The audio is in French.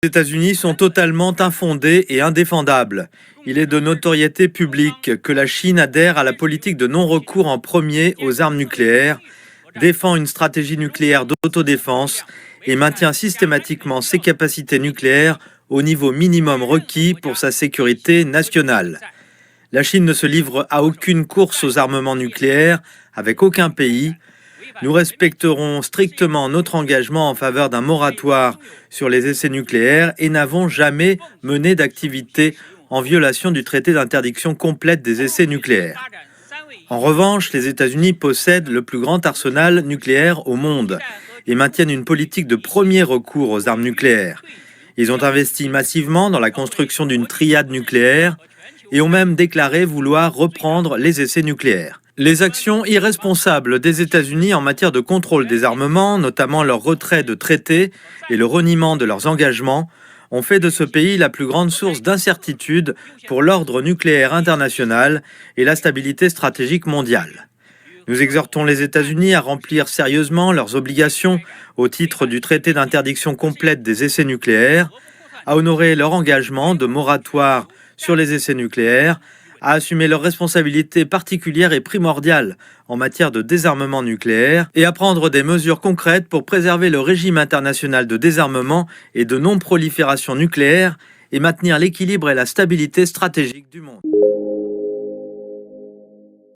États-Unis sont totalement infondés et indéfendables. Il est de notoriété publique que la Chine adhère à la politique de non-recours en premier aux armes nucléaires, défend une stratégie nucléaire d'autodéfense et maintient systématiquement ses capacités nucléaires au niveau minimum requis pour sa sécurité nationale. La Chine ne se livre à aucune course aux armements nucléaires avec aucun pays. Nous respecterons strictement notre engagement en faveur d'un moratoire sur les essais nucléaires et n'avons jamais mené d'activité en violation du traité d'interdiction complète des essais nucléaires. En revanche, les États-Unis possèdent le plus grand arsenal nucléaire au monde et maintiennent une politique de premier recours aux armes nucléaires. Ils ont investi massivement dans la construction d'une triade nucléaire et ont même déclaré vouloir reprendre les essais nucléaires. Les actions irresponsables des États-Unis en matière de contrôle des armements, notamment leur retrait de traités et le reniement de leurs engagements, ont fait de ce pays la plus grande source d'incertitude pour l'ordre nucléaire international et la stabilité stratégique mondiale. Nous exhortons les États-Unis à remplir sérieusement leurs obligations au titre du traité d'interdiction complète des essais nucléaires, à honorer leur engagement de moratoire sur les essais nucléaires, à assumer leurs responsabilités particulières et primordiales en matière de désarmement nucléaire et à prendre des mesures concrètes pour préserver le régime international de désarmement et de non-prolifération nucléaire et maintenir l'équilibre et la stabilité stratégique du monde.